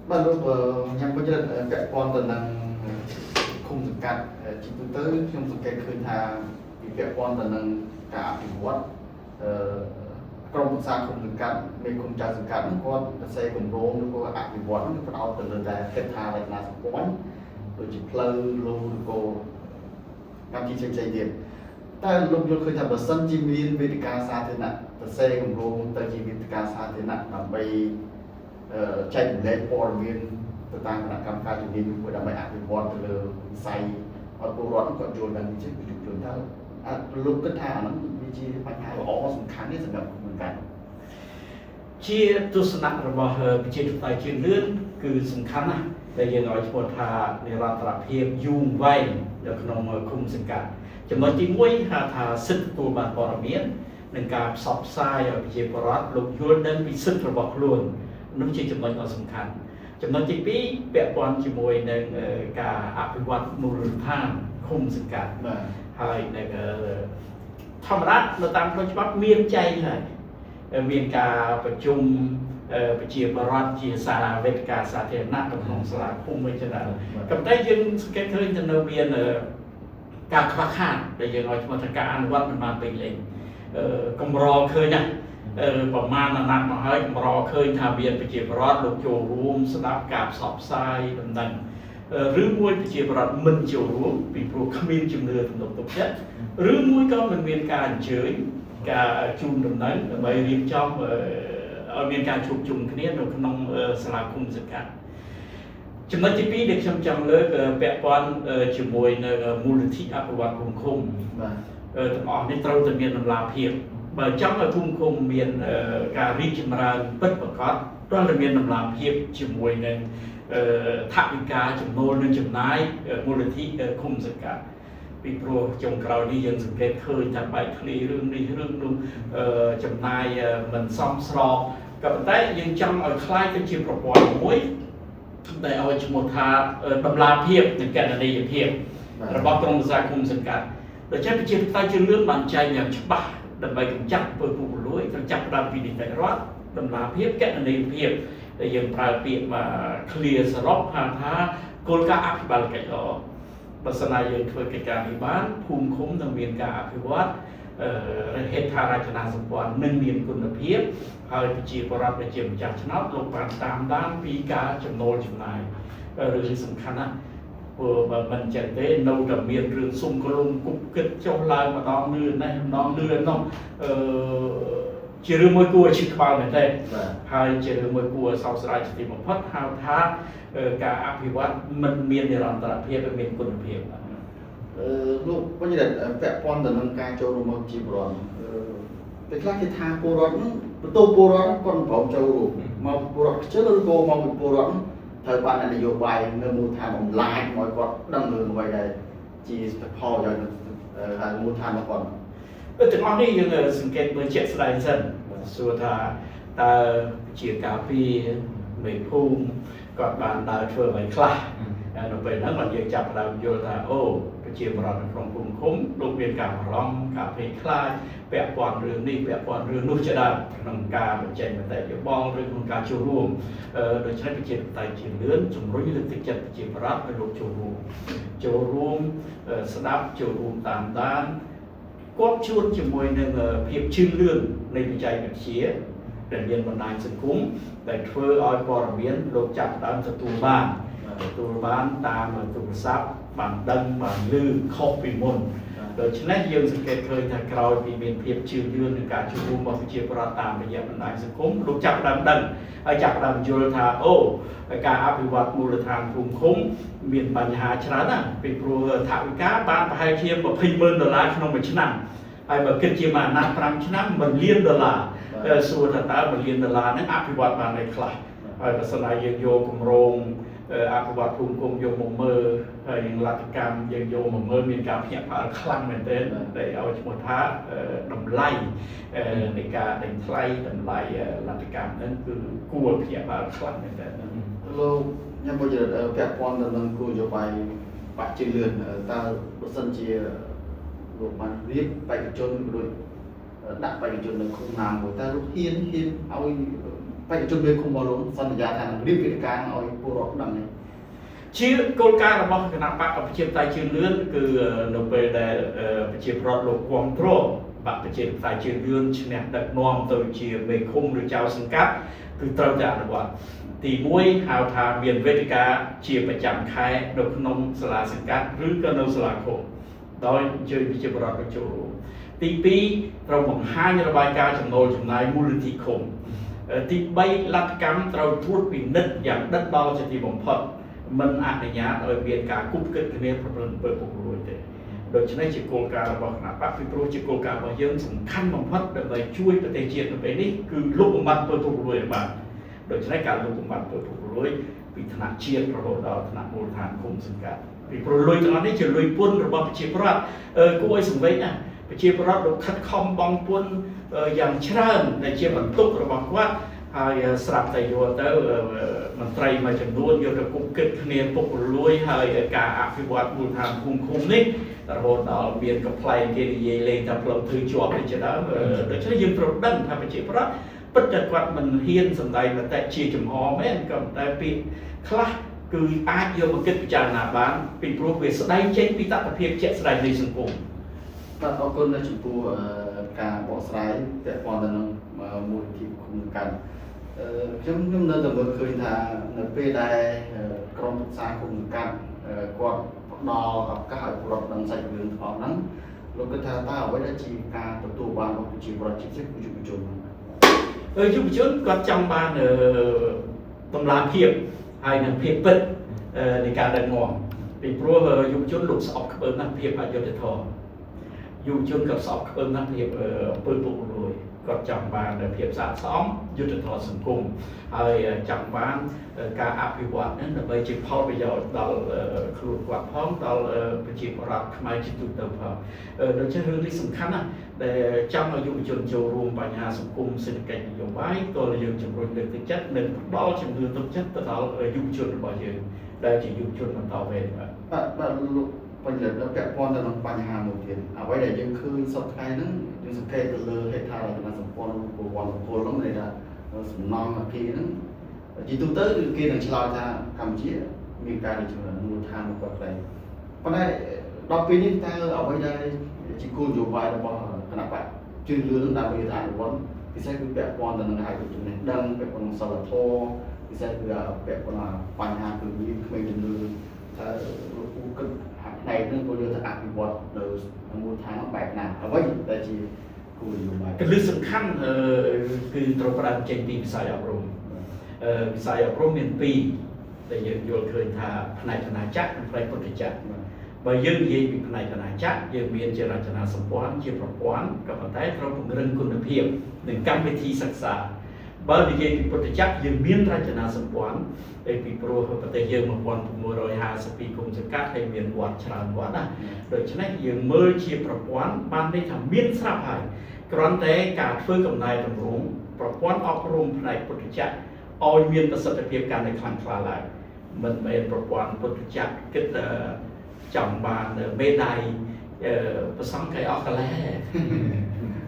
bạn lúc nhằm có chất vẹn con tần năng không dừng cắt chỉ tôi tới trong dừng cắt khơi thà vì vẹn con tần năng cả bị quát trong một sao không dừng cắt mình không trả dừng cắt con xe cùng rô nó có ạc bị quát nó có đau tần là khơi thà lại là quán rồi chỉ plơ lô cô cam chi chạy điện ta lúc lúc khơi thà bờ sân chim miên về cả xa thế nào xe cùng rô ta chỉ về cả xa thế nào mà bay chạy lên bò miền từ tang là cầm khai chủ điểm của đám mày ăn bò từ từ say ở cô rót còn chuồn gần chứ chuồn thao lúc kết thả nó bị chi phải hai ó sủng kháng đấy sủngเหมือนกันchia tu sanhระบบchia tu tai chiaเลื่อนคือสำคัญนะแต่ยังน้อยชดทาในรัฐเพียบยุ่งไว้เดี๋ยวขนมคุมสังกัดจะมาที่มวยหาทาสึกตัวบานปรมีนในการสอบทรายเอาไปเจ็บรัดลงโยนเดินไปสึกระบบล้วนนั่นคือจำนวนสำคัญจำนวนที่ปีเปียบอลจมวยในการอภิวัตมูลค่าคุมสังกัดให้ในธรรมรัฐเราตามโดยเฉพาะเมียนใจเลยเมียนการประชุมประชีพรัฐจีสาเวทการสาธารณะของสลากคุมไม่ใช่ได้กับได้ยังสเก็ตเคยจะเนเมียนการคลาขาดแต่ยังน้อยมาตรการอนุวัตมันมาเป็นเองกำรอเคยนะประมาณนั้นมาให้รอเคยทำเบียนไปเจียบรอดลูกโจรูมสลับกับสอบทรายดังหรือมวยไปเจียบรอดมันโจรูมปีโปรขมิ้นจุ่มเรือถนนตกเช็ดหรือมวยก็มันมีการเฉยการจุ่มดังนั้นไปเรียนจอมมีการฉุกจุ่มคนี้เราขนมสลากคุมสกัดจำนวนที่ปีเด็กจำเลยแปะปอนจุ่มมวยในมูลนิธิอภิวัตคุมแต่ออกในตราจะมีนำลาเพียบบางจังทุ่มคงมีการรีจิมราปิดประกอบตอนเรียนนำลาเพียบจมวยในทักวิกาจมโนนจมนายมูลนิธิคุมสกัดปีโปรจงเรานี่ยังสังเกตเคยจากใบคลีเรื่องนี้เรื่องนู้จมนายมันซ้อมสอบกับแต่ยังจำเอาคล้ายกันชิมประปอยมวยแต่เอาจมูกทาตำลาเพียบในแกนนีเพียบระบบตรงสายคุมสกัดโดยใช้ไปเชื่อใต้ชื่อเรื่องบันใจอย่างฉบับดับใบกำจัดเปิดผู้ลุยกำจัดดับปีนิสัยรัดดำลาเพียบแกนในเพียบแต่ยังปลายเปียมาเคลียร์สลบหาท้าโกลกาอภิบาลไก่ล้อปัสนายังเคยกิจการที่บ้านภูมิคุ้มทางเวียนการอภิวัตเหตุทาราชนาสมบัติหนึ่งเรียนคุณเพียบให้ปิจิปรัตไปเจียมจากชนะลงปานตามด้านปีกาจำนวนจำนายหรือสำคัญนะมันจะได้นำกับเมียนเรื่องซุ่มกลุ่มกุบกิดเจ้าลายมาน้องเลื่อนนะน้องเลื่อนน้องเชื่อเรื่องมวยกัวชิดบาลเหมือนเดิมให้เชื่อเรื่องมวยกัวสาวสลายจิตมันพัดหาท้าการอภิวัตมันเมียนในรันตระเพียบเป็นเมียนกุลเพียบลูกก็จะได้แปะปอนแต่นังการโจรมาจีบร้อนเป็นคลาสที่ทางโปรอนประตูโปรอนคนผมโจรมาโปรอนเชื่อเรื่องโกมาเป็นโปรอนthời ban này nhiều bài người mua tham bằng like mọi con đăng đường vậy này chỉพอrồi hàng mua tham mà còn ถึงอันนี้ยังสังเกตเหมือนเจ็ดสไลด์สั้นส่วนถ้าตาเฉียดกาฟีไม่พุ่งกอดบานดาวช่วยไว้คลาเราไปนั้นมันยังจับเราโยธาโอ้ไปเฉียดบอลของภูมิคุ้มลูกเรียนการร้องกาฟีคลายแปะปอนเรื่องนี้แปะปอนเรื่องนู้นจะได้นังการเป็นใจมันแต่เดี๋ยวบองเรื่องของการโชว์ร่วมโดยใช้ไปเฉียดไตเฉียดเลื่อนสมรู้ยึดติดจัดเฉียดรัฐไปลงโชว์ร่วมสนับโชว์ร่วมตามด้านก็ชวนจมวยในเพียบชื่อเรื่องในวิจัยแบบเชี่ยเรียนบรรณาสังคมแต่เพื่อเอาปรมีนโลกจับตามสตูบ้านตามตุลซับบางดังบางลือคบปีมนโดยฉะนั้นยังสังเกตเคยถ้าเรามีเมียนเพียบชื่อเรื่องในการชุมนุมของเชียร์ประตามไปยังบรรณาสังคมโลกจับตามดังจับตามโยธาโอการอภิวัตมูลฐานภูมิคุ้มมีปัญหาชนะนะเป็นโปรถาวิกาบ้านไปให้เทียมกับ$10,000ขนมไปชนะไอ้แบบกิจกรรมนักพลังชนะมัน$1,000,000ส่วนถ้ามัน$1,000,000นั้นอภิวัตมาในคลาไอ้ภาษายังโยกมรงอภิวัตภูมิคุ้มโยมเมอร์ยังรัฐกรรมยังโยมเมอร์มีการเพียรพาคลั่งเหมือนเดิมได้เอาชมท้าดำไล่ในการดังไล่ดำไล่รัฐกรรมนั้นคือกลัวเพียรพาคลั่งเหมือนเดิมลูกยังไม่จะแปะปอนแต่นังกูจะไปปัจจุบันตาสันเชียลูกมันรีบไปจนโดยดักไปจนหนึ่งคงนานหมดแต่ลูกเฮียนเอา phải chuẩn bị cùng vào luôn phần giá thành riêng cái cá ở bộ rock đằng này ជាគោលការណ៍របស់គណៈបកប្រជាធិបតេយ្យជឿនលឿនគឺនៅពេលដែលប្រជាប្រដ្ឋលោកគាំទ្របកប្រជាធិបតេយ្យជឿនលឿនឈ្នះដឹកនាំទៅជាមេឃុំឬចៅសង្កាត់គឺត្រូវតែអនុវត្តទី1ហៅថាមានវេទិកាជាប្រចាំខែនៅក្នុងសាលាសង្កាត់ឬក៏នៅសាលាឃុំដោយអញ្ជើញប្រជាប្រដ្ឋទៅចូលរួមទី2ត្រូវបង្ហាញរបាយការណ៍ចំណូលចំណាយមូលនិធិឃុំទី3លទ្ធកម្មត្រូវត្រួតពិនិត្យយ៉ាងដិតដល់ជាទីបំផុតមិនអនុញ្ញាតឲ្យមានការគប់គិតគ្នាប្រព្រឹត្តអំពើពុករលួយទេដូច្នេះជាគោលការណ៍របស់គណៈបកពីព្រោះជាគោលការណ៍របស់យើងសំខាន់បំផុតដើម្បីជួយប្រទេសជាតិនៅពេលនេះគឺលុបបំបាត់អំពើពុករលួយឲ្យបានដូច្នេះការលុបបំបាត់អំពើពុករលួយពីថ្នាក់ជាតិរហូតដល់ថ្នាក់មូលដ្ឋានឃុំសង្កាត់ពីព្រោះលុយទាំងអស់នេះជាលុយពន្ធរបស់ប្រជាពលរដ្ឋគួរឲ្យសង្វេគណាប្រជាពលរដ្ឋលោកខិតខំបង់ពន្ធយ៉ាងច្រើនដែលជាបន្ទុករបស់គាត់ហើយស្រាប់តែយកទៅមន្ត្រីមួយចំនួនយកទៅគប់គិតគ្នាពុករលួយហើយការអភិវឌ្ឍមូលដ្ឋានភូមិឃុំនេះរហូតដល់មានកំ pl ែងគេនិយាយលេងតែផ្លូវធ្វើជាប់នេះជាដើមដូច្នេះយើងត្រូវដឹងថាប្រជាពលរដ្ឋពិតតែគាត់មិនហ៊ានសម្ដែងមតិជាចំហមែនក៏តែពាក្យខ្លះគឺអាចយកមកគិតពិចារណាបានពីព្រោះវាស្ដែងចេញពីតថភាពជាក់ស្ដែងនៃសង្គម បាទអរគុណនៅចំពោះការបកស្រាយពាក់ព័ន្ធទៅនឹងមូលនិធិគុំកាន់ខ្ញុំនៅតែមើលឃើញថានៅពេលដែលក្រុមប្រឹក្សាគុំកាន់គាត់ផ្ដល់ឱកាសឲ្យពលរដ្ឋដឹងសាច់រឿងទាំងអស់ហ្នឹងលោកគិតថាតើអ្វីដែលជាការទទួលបានរបស់ប្រជាពលរដ្ឋជាពិសេសយុវជន យុវជនគាត់ចង់បានតម្លាភាពហើយនឹងភាពពិតនៃការដឹកនាំពីព្រោះយុវជនលោកស្អប់ខ្ពើមណាស់ភាពអយុត្តិធម៌យុវជនគាត់ស្អប់ខ្ពើមណាស់ភាពអំពើពុករលួយគាត់ចង់បានភាពស្អាតស្អំយុត្តិធម៌សង្គមហើយចង់បានការអភិវឌ្ឍនេះដើម្បីជាផលប្រយោជន៍ដល់ខ្លួនគាត់ផងដល់ប្រជាពលរដ្ឋខ្មែរជាទូទៅផងដូច្នេះរឿងនេះសំខាន់ណាស់ដែលចង់ឲ្យយុវជនចូលរួមបញ្ហាសង្គមសេដ្ឋកិច្ចនយោបាយក៏យើងជំរុញលើកទឹកចិត្តនិងផ្ដល់ជំនឿទុកចិត្តទៅដល់យុវជនរបស់យើងដែលជាយុវជនបន្តវេនបាទលោកបញ្ហាពាក់ព័ន្ធទៅនឹងបញ្ហាមួយទៀតអ្វីដែលយើងឃើញសប្តាហ៍ហ្នឹងយើងសង្កេតទៅលើហេដ្ឋារចនាសម្ព័ន្ធប្រព័ន្ធពលហ្នឹងន័យថាសំណង់អគារហ្នឹងជាទូទៅគេនឹងឆ្លើយថាកម្ពុជាមានការរីកចម្រើនមូលដ្ឋានរបស់គាត់ប៉ុន្តែដល់ពេលនេះតើអ្វីដែលជាគោលនយោបាយរបស់គណៈបកជឿនលឿនដើម្បីអនុវត្តពិសេសគឺពាក់ព័ន្ធទៅនឹងហៅចំណេះដឹងពាក់ព័ន្ធនឹងសិលធម៌ពិសេសគឺពាក់ព័ន្ធបញ្ហាគឺមានក្មេងជំនឿថាលោកគូគិតផ្នែកហ្នឹងក៏យកទៅអភិវឌ្ឍនៅមូលដ្ឋានបែបណាអ្វីដែលជាគោលនយោបាយ គន្លឹះសំខាន់គឺត្រូវផ្ដើមចេញពីវិស័យអប់រំវិស័យអប់រំមាន2ដែលយើងយល់ឃើញថាផ្នែកអាណាចក្រនិងផ្នែកពុទ្ធចក្របើយើងនិយាយពីផ្នែកអាណាចក្រយើងមានជារចនាសម្ព័ន្ធជាប្រព័ន្ធក៏ប៉ុន្តែត្រូវពង្រឹងគុណភាពនិងកម្មវិធីសិក្សាបើនិយាយពីពុទ្ធចក្រយើងមានរចនាសម្ព័ន្ធពីព្រោះប្រទេសយើង1652គុំសង្កាត់ហើយមានវត្តច្រើនវត្តណាដូច្នេះយើងមើលជាប្រព័ន្ធបានន័យថាមានស្រាប់ហើយគ្រាន់តែការធ្វើកំណែតម្រង់ប្រព័ន្ធអប់រំផ្នែកពុទ្ធចក្រឲ្យមានប្រសិទ្ធភាពកាន់តែខ្លាំងក្លាឡើងមិនមែនប្រព័ន្ធពុទ្ធចក្រគិតចង់បានមេដាយប្រសង់កៃអស់កលែ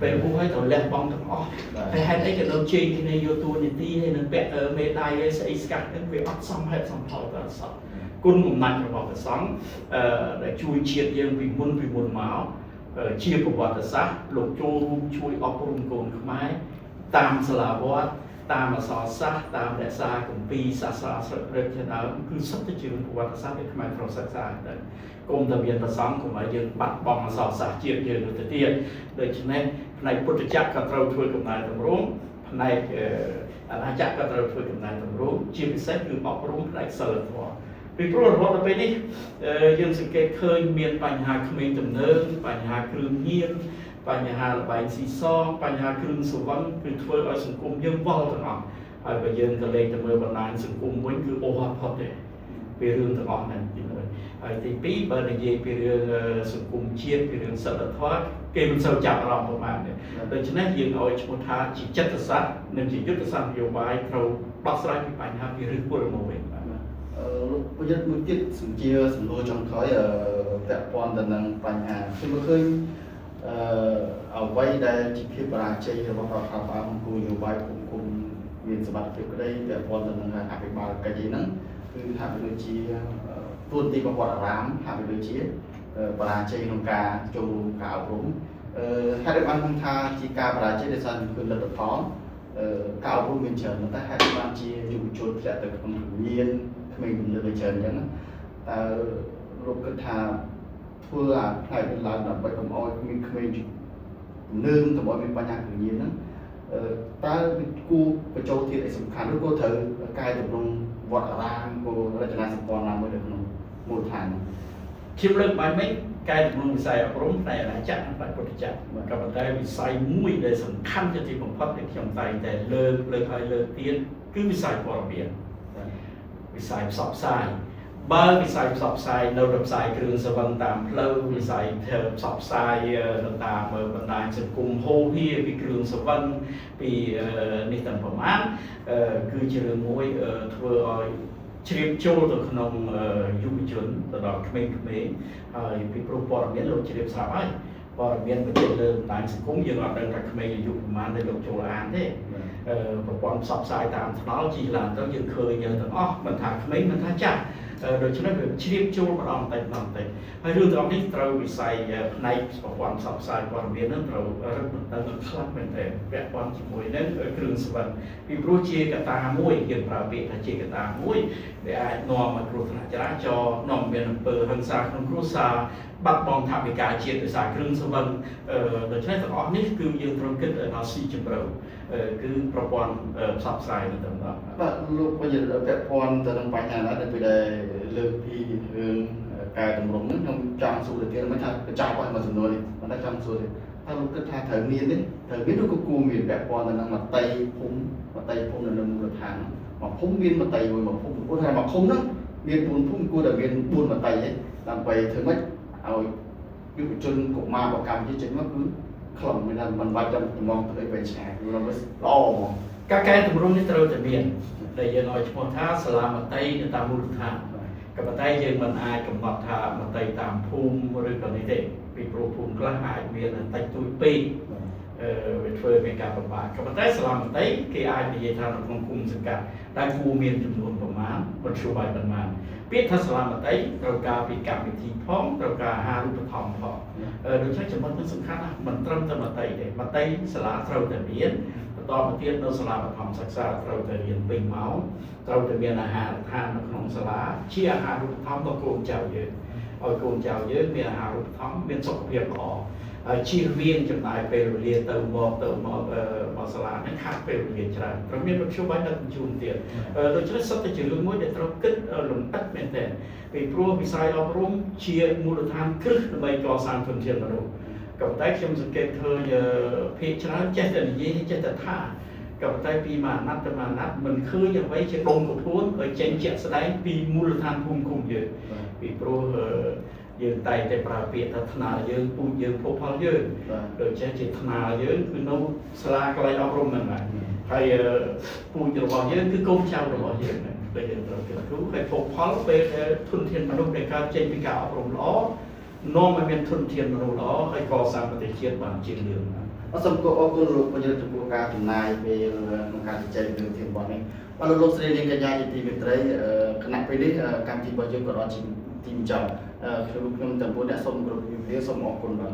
ពេលហួរឲ្យទៅលះបង់ទាំងអស់តែហេតុអីក៏នៅជ័យគ្នាយកតួនាទីហើយនឹងពាក់មេដាយស្អីស្កាត់ហ្នឹងវាអត់សមហេតុសមផលទៅអត់សោះគុណបំណាច់របស់ព្រះសង្ឃដែលជួយជាតិយើងពីមុនមកជាប្រវត្តិសាស្ត្រលោកចូលរួមជួយអប់រំកូនខ្មែរតាមសាលាវត្តតាមអក្សរសាស្ត្រតាមរក្សាគម្ពីរសាស្ត្រាស្រិតជាដើមគឺសុទ្ធតែជាប្រវត្តិសាស្ត្រដែលខ្មែរត្រូវសិក្សាទៅគុំតែមានប្រសងកុំឲ្យយើងបាត់បង់អក្សរសាស្ត្រជាតិយើងទៅទៀតដូច្នេះផ្នែកពុទ្ធចក្រក៏ត្រូវធ្វើកំណែតម្រង់ផ្នែកអាណាចក្រក៏ត្រូវធ្វើកំណែតម្រង់ជាពិសេសគឺអប់រំផ្នែកសិលធម៌ពីព្រោះរហូតដល់ពេលនេះយើងសង្កេតឃើញមានបញ្ហាក្មេងទំនើបបញ្ហាគ្រឿងញៀនបញ្ហាលបែងស៊ីសងបញ្ហាគ្រឿងសង្វឹងគឺធ្វើឲ្យសង្គមយើងវល់ទាំងអស់ហើយបើយើងក៏លេងទៅមើលបណ្ដាញសង្គមវិញគឺអូហត់ផុតទេពីរឿងទាំងអស់ហ្នឹងទី1ហើយទី2បើនិយាយពីរឿងសង្គមជាតិពីរឿងសិលធម៌គេមិនសូវចាប់អារម្មណ៍ប្រហែលទេដូច្នេះយើងឲ្យឈ្មោះថាជាចិត្តសាស្ត្រនិងជាយុទ្ធសាស្ត្រនយោបាយត្រូវដោះស្រាយពីបញ្ហាពីឫសគល់មកវិញលោកប្រយុទ្ធមួយទៀតសំជាសំណួរចុងក្រោយពាក់ព័ន្ធទៅនឹងបញ្ហាខ្ញុំឃើញអ្វីដែលជាភាពបរាជ័យរបស់រដ្ឋាភិបាលគោលនយោបាយគុំ មានសមត្ថភាពក្តីពាក់ព័ន្ធទៅនឹងអភិបាលកិច្ចហ្នឹងគឺថាវាដូចជាទួនាទីរបស់វត្តអារាមថាវាដូចជាបរាជ័យក្នុងការចូលរួមការអប់រំហេតុបានខ្ញុំថាជាការបរាជ័យដោយសារគឺលទ្ធផលការអប់រំមានច្រើនតែហេតុបានជាយុវជនធ្លាក់ទៅក្នុងមានក្មេងលើច្រើនអញ្ចឹងតើលោកគិតថាធ្វើអាផ្នែកនេះឡើងដើម្បីកុំឲ្យមានក្មេងនឹងកុំឲ្យមានបញ្ហាគ្រឿងញៀនហ្នឹងតើគូបញ្ចូលធាតុអីសំខាន់ឬក៏ត្រូវកែតម្រង់វត្តអារាមក៏រចនាសម្ព័ន្ធណាមួយនៅក្នុងមូលដ្ឋានខ្ញុំលើកបានមិនកែតម្រង់វិស័យអប់រំតែអាណាចក្រនិងពុទ្ធចក្រក៏ប៉ុន្តែវិស័យមួយដែលសំខាន់ជាទីបំផុតដែលខ្ញុំតែងតែលើកហើយលើកទៀតគឺវិស័យព័ត៌មានវិស័យផ្សព្វផ្សាយបើវិស័យផ្សព្វផ្សាយនៅរំសាយគ្រឿងសង្វឹងតាមផ្លូវវិស័យផ្សព្វផ្សាយនៅតាមបណ្ដាញសង្គមហូរហៀពីគ្រឿងសង្វឹងពីនេះទាំងប្រមាណគឺជារឿងមួយធ្វើឲ្យជ្រាបចូលទៅក្នុងយុវជនទៅដល់ក្មេងៗហើយពីព្រោះព័ត៌មានលោកជ្រាបស្រាប់ហើយព័ត៌មានប្រទេសលើបណ្ដាញសង្គមយើងអត់ដឹងថាក្មេងអាយុប្រហែលដែលលោកចូលអានទេប្រព័ន្ធផ្សព្វផ្សាយតាមថ្នល់ជីឡានទៅយើងឃើញទាំងអស់មិនថាក្មេងមិនថាចាស់ដូច្នេះវាជ្រាបចូលម្ដងបន្តិចហើយរឿងទាំងនេះត្រូវវិស័យផ្នែកប្រព័ន្ធផ្សព្វផ្សាយព័ត៌មាននឹងត្រូវរឹតបន្តឹងខ្លាំងមែនទែនពាក់ព័ន្ធជាមួយនឹងគ្រឿងសង្វឹងពីព្រោះជាកត្តាមួយយើងប្រើពាក្យថាជាកត្តាមួយដែលអាចនាំមកគ្រោះថ្នាក់ចរាចរណ៍នាំមានអំពើហិង្សាក្នុងគ្រួសារបាត់បង់ថវិកាជាតិដោយសារគ្រឿងសង្វឹងដូច្នេះទាំងអស់នេះគឺយើងត្រូវគិតដល់ស៊ីជម្រៅគឺប្រព័ន្ធផ្សព្វផ្សាយនឹងទាំងអស់បាទលោកបញ្ញត្តិពាក់ព័ន្ធទៅនឹងបញ្ហាណាដែលពេលដែលលើកពីរឿងកែតម្រង់ហ្នឹងខ្ញុំចង់សួរទៅទៀតមិនថាបញ្ចប់ហើយមកសំណួរនេះមិនថាចង់សួរទេថាលោកគិតថាត្រូវមានទេត្រូវមានឬក៏គួរមានពាក់ព័ន្ធទៅនឹងមតិភូមិនៅមូលដ្ឋានមកភូមិមានមតិមួយមកភូមិព្រោះថាមកភូមិហ្នឹងមាន4ភូមិគួរតែមាន4មតិទេដើម្បីធ្វើម៉េចឲ្យយុវជនកុមាររបស់កម្ពុជាចេញមកគឺខ្លឹមមិនថាមិនបាច់ចាំមองទៅពេលឆ្ងាយគឺល្អហ្មងការកែតម្រង់នេះត្រូវតែមានដែលយើងឲ្យឈ្មោះថាសាលាមតិនៅតាមមូលដ្ឋានក៏ប៉ុន្តែយើងមិនអាចកំណត់ថាមតិតាមភូមិឬក៏នេះទេពីព្រោះភូមិខ្លះអាចមានតិចតួចពេកវាធ្វើមានការពិបាកក៏ប៉ុន្តែសាលាមតិគេអាចនិយាយថានៅក្នុងភូមិសង្កាត់តែគួរមានចំនួនប្រមាណមធ្យោបាយប៉ុន្មានពាក្យថាសាលាមតិត្រូវការពីកម្មវិធីផងត្រូវការអាហារូបត្ថម្ភផងដូច្នេះចំណុចនេះសំខាន់ណាស់មិនត្រឹមតែមតិទេមតិសាលាត្រូវតែមានបន្តមកទៀតនៅសាលាបឋមសិក្សាត្រូវតែរៀនពេញម៉ោងត្រូវតែមានអាហារដ្ឋាននៅក្នុងសាលាជាអាហារូបត្ថម្ភដល់កូនចៅយើងឲ្យកូនចៅយើងមានអាហារូបត្ថម្ភមានសុខភាពល្អហើយជៀសវាងចំណាយពេលវេលាទៅមកសាលាហ្នឹងខាត់ពេលវេលាច្រើនត្រូវមានមធ្យោបាយដឹកជញ្ជូនទៀតដូច្នេះសុទ្ធតែជារឿងមួយដែលត្រូវគិតលំអិតមែនទែនពីព្រោះវិស័យអប់រំជាមូលដ្ឋានគ្រឹះដើម្បីកសាងធនធានមនុស្សក៏តែខ្ញុំសង្កេតឃើញភាគច្រើនចេះតែនិយាយចេះតែថាក៏តែពីមួយអាណត្តិទៅមួយអាណត្តិមិនឃើញអ្វីជាដុំកពួនឲ្យចេញជាក់ស្ដែងពីមូលដ្ឋានភូមិឃុំយើងពីព្រោះយើងតែងតែប្រើពាក្យថាថ្នាលយើងពូជយើងភពផលយើងដូចចេះជាថ្នាលយើងគឺនៅសាលាកន្លែងអប់រំហ្នឹងហើយពូជរបស់យើងគឺកូនចៅរបស់យើងហ្នឹងដូចយើងត្រូវគិតគូរហើយភពផលពេលធនធានមនុស្សដែលកើតចេញពីការអប់រំល្អនាំឲ្យមានធនធានមនុស្សល្អហើយកសាងប្រទេសជាតិបានជាលឿនសូមអរគុណលោកបញ្ញត្តិចំពោះការចំណាយពេលក្នុងការជជែករឿងធានបទនេះបាទលោកស្រីនាងកញ្ញាជាទីមេត្រីគណៈពេលនេះកម្មវិធីរបស់យើងក៏ដល់ជាទីបញ្ចប់ខ្ញុំចំពោះអ្នកសូមគោរពជំរាបសូមអរគុណបាទ